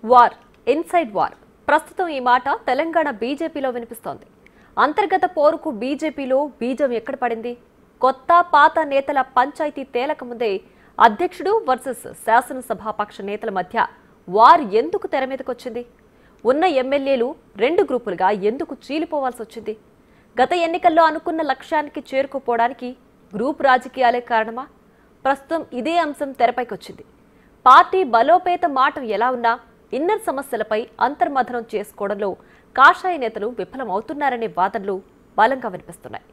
War, inside war. ప్రస్తుతం ఈ మాట తెలంగాణ బీజేపీలో వినిపిస్తోంది. అంతర్గత పోరుకు బీజేపీలో బీజం ఎక్కడ పడింది? కొత్త పాత నేతల పంచాయతీ తేలక ముందే అధ్యక్షుడు వర్సెస్ శాసనసభాపక్ష నేతల మధ్య వార్ ఎందుకు తెర మీదకొచ్చింది? ఉన్న ఎమ్మెల్యేలు రెండు గ్రూపులుగా ఎందుకు చీలిపోవాల్సి వచ్చింది? గత ఎన్నికల్లో అనుకున్న లక్ష్యానికి చేరుకోపోవడానికి గ్రూప్ రాజకీయాలే కారణమా? ప్రస్తుతం ఇదే అంశం తెరపైకొచ్చింది. పార్టీ బలోపేత మాట ఎలా ఉన్నా ఇన్నర్ సమస్యలపై అంతర్మథనం చేసుకోవడంలో కాషాయ నేతలు విఫలమవుతున్నారనే వాదనలు బలంగా వినిపిస్తున్నాయి.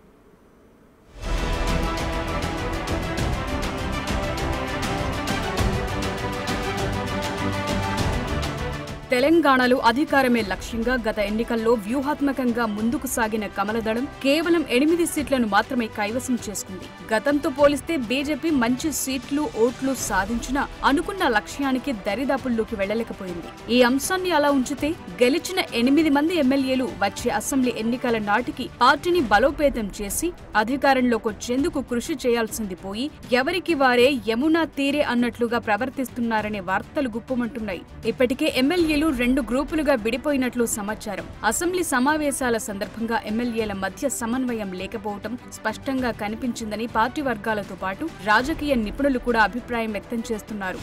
తెలంగాణలో అధికారమే లక్ష్యంగా గత ఎన్నికల్లో వ్యూహాత్మకంగా ముందుకు సాగిన కమలదళం కేవలం 8 సీట్లను మాత్రమే కైవసం చేసుకుంది. గతంతో పోలిస్తే బీజేపీ మంచి సీట్లు, ఓట్లు సాధించినా అనుకున్న లక్ష్యానికి దరిదాపుల్లోకి వెళ్లలేకపోయింది. ఈ అంశాన్ని అలా ఉంచితే గెలిచిన 8 మంది ఎమ్మెల్యేలు వచ్చే అసెంబ్లీ ఎన్నికల నాటికి పార్టీని బలోపేతం చేసి అధికారంలోకి వచ్చేందుకు కృషి చేయాల్సింది పోయి ఎవరికి వారే యమునా తీరే అన్నట్లుగా ప్రవర్తిస్తున్నారనే వార్తలు గుప్పమంటున్నాయి. ఇప్పటికే ఎమ్మెల్యేలు రెండు గ్రూపులుగా విడిపోయినట్లు సమాచారం. అసెంబ్లీ సమావేశాల సందర్భంగా ఎమ్మెల్యేల మధ్య సమన్వయం లేకపోవడం స్పష్టంగా కనిపించిందని పార్టీ వర్గాలతో పాటు రాజకీయ నిపుణులు కూడా అభిప్రాయం వ్యక్తం చేస్తున్నారు.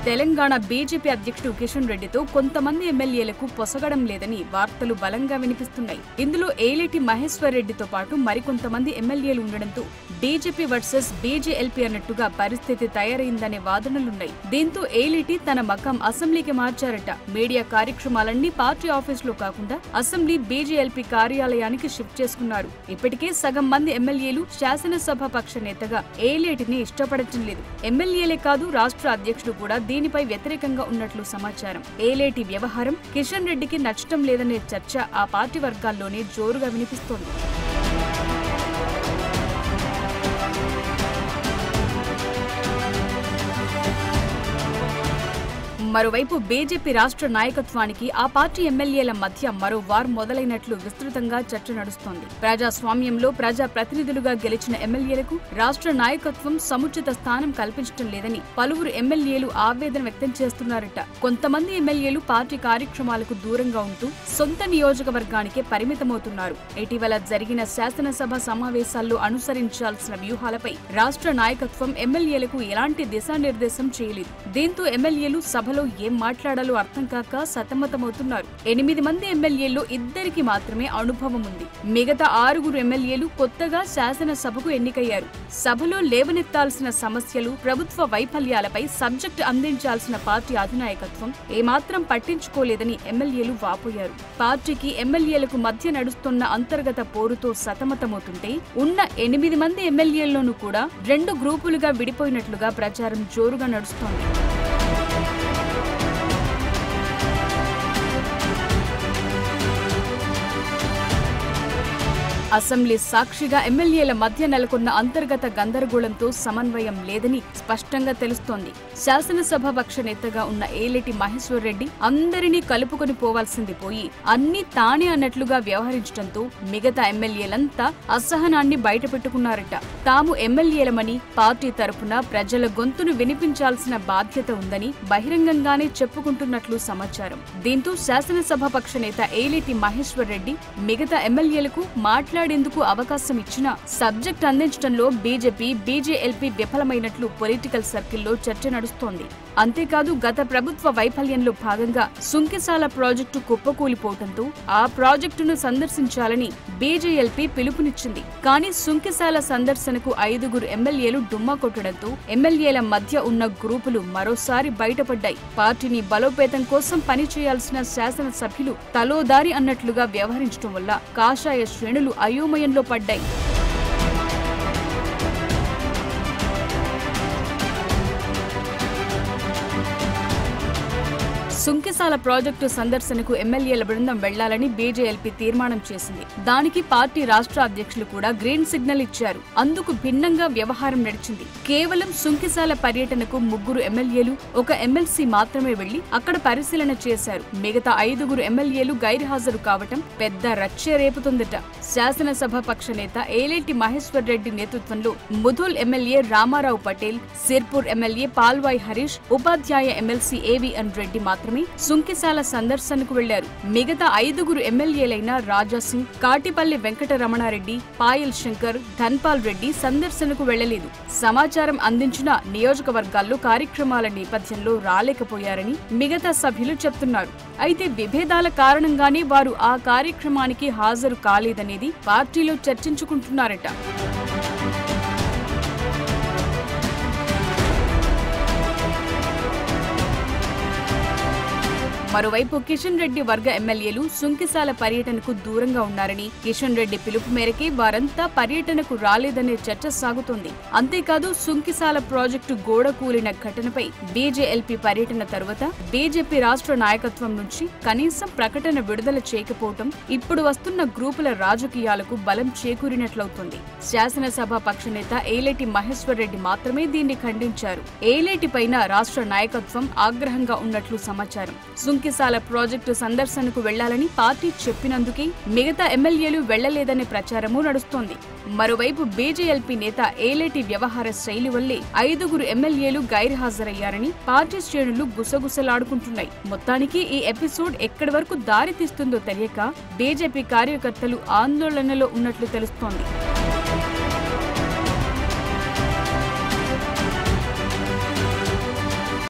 తెలంగాణ బీజేపీ అధ్యక్షుడు కిషన్ రెడ్డితో కొంతమంది ఎమ్మెల్యేలకు పొసగడం లేదని వార్తలు బలంగా వినిపిస్తున్నాయి. ఇందులో ఏలేటి మహేశ్వర్ రెడ్డితో పాటు మరికొంతమంది ఎమ్మెల్యేలు ఉండడంతో బీజేపీ వర్సెస్ బీజేఎల్పీ అన్నట్టుగా పరిస్థితి తయారైందనే వాదనలున్నాయి. దీంతో ఏలేటి తన మకం అసెంబ్లీకి మార్చారట. మీడియా కార్యక్రమాలన్నీ పార్టీ ఆఫీసులో కాకుండా అసెంబ్లీ బీజేఎల్పీ కార్యాలయానికి షిఫ్ట్ చేసుకున్నారు. ఇప్పటికే సగం మంది ఎమ్మెల్యేలు శాసనసభ పక్ష నేతగా ఏలేటిని ఇష్టపడటం లేదు. ఎమ్మెల్యేలే కాదు, రాష్ట్ర అధ్యక్షుడు కూడా దీనిపై వ్యతిరేకంగా ఉన్నట్లు సమాచారం. ఏలేటి వ్యవహారం కిషన్ రెడ్డికి నచ్చటం లేదనే చర్చ ఆ పార్టీ వర్గాల్లోనే జోరుగా వినిపిస్తోంది. మరోవైపు బీజేపీ రాష్ట్ర నాయకత్వానికి ఆ పార్టీ ఎమ్మెల్యేల మధ్య మరో వార్ మొదలైనట్లు విస్తృతంగా చర్చ నడుస్తోంది. ప్రజాస్వామ్యంలో ప్రజా ప్రతినిధులుగా గెలిచిన ఎమ్మెల్యేలకు రాష్ట్ర నాయకత్వం సముచిత స్థానం కల్పించడం లేదని పలువురు ఎమ్మెల్యేలు ఆవేదన వ్యక్తం చేస్తున్నారట. కొంతమంది ఎమ్మెల్యేలు పార్టీ కార్యక్రమాలకు దూరంగా ఉంటూ సొంత నియోజకవర్గానికే పరిమితమవుతున్నారు. ఇటీవల జరిగిన శాసనసభ సమావేశాల్లో అనుసరించాల్సిన వ్యూహాలపై రాష్ట్ర నాయకత్వం ఎమ్మెల్యేలకు ఎలాంటి దిశానిర్దేశం చేయలేదు. దీంతో ఎమ్మెల్యేలు సభలో ఏం మాట్లాడాలో అర్థం కాక సతమతమవుతున్నారు. 8 మంది ఎమ్మెల్యేల్లో 2కి మాత్రమే అనుభవం ఉంది. మిగతా 6 ఎమ్మెల్యేలు కొత్తగా శాసనసభకు ఎన్నికయ్యారు. సభలో లేవనెత్తాల్సిన సమస్యలు, ప్రభుత్వ వైఫల్యాలపై సబ్జెక్ట్ అందించాల్సిన పార్టీ అధినాయకత్వం ఏమాత్రం పట్టించుకోలేదని ఎమ్మెల్యేలు వాపోయారు. పార్టీకి ఎమ్మెల్యేలకు మధ్య నడుస్తున్న అంతర్గత పోరుతో సతమతమవుతుంటే ఉన్న 8 మంది ఎమ్మెల్యేల్లోనూ కూడా 2 గ్రూపులుగా విడిపోయినట్లుగా ప్రచారం జోరుగా నడుస్తోంది. అసెంబ్లీ సాక్షిగా ఎమ్మెల్యేల మధ్య నెలకొన్న అంతర్గత గందరగోళంతో సమన్వయం లేదని స్పష్టంగా తెలుస్తోంది. శాసనసభ పక్ష నేతగా ఉన్న ఏలేటి మహేశ్వర్ రెడ్డి అందరినీ కలుపుకొని పోవాల్సింది పోయి అన్ని తానే అన్నట్లుగా వ్యవహరించడంతో మిగతా ఎమ్మెల్యేలంతా అసహనాన్ని బయటపెట్టుకున్నారట. తాము ఎమ్మెల్యేలమని, పార్టీ తరపున ప్రజల గొంతును వినిపించాల్సిన బాధ్యత ఉందని బహిరంగంగానే చెప్పుకుంటున్నట్లు సమాచారం. దీంతో శాసనసభ పక్ష నేత ఏలేటి మహేశ్వర్ రెడ్డి మిగతా ఎమ్మెల్యేలకు మాట్లాడేందుకు అవకాశం ఇచ్చినా సబ్జెక్ట్ అందించడంలో బీజేపీ, బీజేఎల్పీ విఫలమైనట్లు పొలిటికల్ సర్కిల్లో చర్చ నడుస్తోంది. అంతేకాదు గత ప్రభుత్వ వైఫల్యంలో భాగంగా సుంకిసాల ప్రాజెక్టు కుప్పకూలిపోవడంతో ఆ ప్రాజెక్టును సందర్శించాలని బీజేఎల్పీ పిలుపునిచ్చింది. కానీ సుంకిసాల సందర్శనకు 5 ఎమ్మెల్యేలు డుమ్మా కొట్టడంతో ఎమ్మెల్యేల మధ్య ఉన్న గ్రూపులు మరోసారి బయటపడ్డాయి. పార్టీని బలోపేతం కోసం పనిచేయాల్సిన శాసనసభ్యులు తలోదారి అన్నట్లుగా వ్యవహరించడం వల్ల కాషాయ శ్రేణులు అయోమయంలో పడ్డాయి. సుంకిసాల ప్రాజెక్టు సందర్శనకు ఎమ్మెల్యేల బృందం వెళ్లాలని బీజేఎల్పీ తీర్మానం చేసింది. దానికి పార్టీ రాష్ట్ర అధ్యక్షులు కూడా గ్రీన్ సిగ్నల్ ఇచ్చారు. అందుకు భిన్నంగా వ్యవహారం నడిచింది. కేవలం సుంకిసాల పర్యటనకు 3 ఎమ్మెల్యేలు, 1 ఎమ్మెల్సీ మాత్రమే వెళ్లి అక్కడ పరిశీలన చేశారు. మిగతా 5 ఎమ్మెల్యేలు గైర్హాజరు కావటం పెద్ద రచ్చ రేపుతుందట. శాసనసభ పక్ష నేత ఏలేటి మహేశ్వర్ రెడ్డి నేతృత్వంలో ముధోల్ ఎమ్మెల్యే రామారావు పటేల్, సిర్పూర్ ఎమ్మెల్యే పాల్వాయి హరీష్, ఉపాధ్యాయ ఎమ్మెల్సీ ఏవిఎన్ రెడ్డి మాత్రమే సుంకిసాల సందర్శనకు వెళ్లారు. మిగతా 5 ఎమ్మెల్యేలైన రాజాసింగ్, కాటిపల్లి వెంకటరమణారెడ్డి, పాయల్ శంకర్, ధన్పాల్ రెడ్డి సందర్శనకు వెళ్లలేదు. సమాచారం అందించిన నియోజకవర్గాల్లో కార్యక్రమాల నేపథ్యంలో రాలేకపోయారని మిగతా సభ్యులు చెప్తున్నారు. అయితే విభేదాల కారణంగానే వారు ఆ కార్యక్రమానికి హాజరు కాలేదనేది పార్టీలో చర్చించుకుంటున్నారట. మరోవైపు కిషన్ రెడ్డి వర్గ ఎమ్మెల్యేలు సుంకిసాల పర్యటనకు దూరంగా ఉన్నారని, కిషన్ రెడ్డి పిలుపు మేరకే వారంతా పర్యటనకు రాలేదనే చర్చ సాగుతోంది. అంతేకాదు సుంకిసాల ప్రాజెక్టు గోడ కూలిన ఘటనపై బీజేఎల్పీ పర్యటన తరువాత బీజేపీ రాష్ట్ర నాయకత్వం నుంచి కనీసం ప్రకటన విడుదల చేయకపోవటం ఇప్పుడు వస్తున్న గ్రూపుల రాజకీయాలకు బలం చేకూరినట్లవుతుంది. శాసనసభ పక్ష నేత ఏలేటి మహేశ్వర్ రెడ్డి మాత్రమే దీన్ని ఖండించారు. ఏలేటి పైన రాష్ట్ర నాయకత్వం ఆగ్రహంగా ఉన్నట్లు సమాచారం. సుంకిసాల ప్రాజెక్టు సందర్శనకు వెళ్లాలని పార్టీ చెప్పినందుకే మిగతా ఎమ్మెల్యేలు వెళ్లలేదనే ప్రచారమూ నడుస్తోంది. మరోవైపు బీజేఎల్పీ నేత ఏలేటి వ్యవహార శైలి వల్లే 5 ఎమ్మెల్యేలు గైర్హాజరయ్యారని పార్టీ శ్రేణులు గుసగుసలాడుకుంటున్నాయి. మొత్తానికి ఈ ఎపిసోడ్ ఎక్కడి వరకు దారి తీస్తుందో తెలియక బీజేపీ కార్యకర్తలు ఆందోళనలో ఉన్నట్లు తెలుస్తోంది.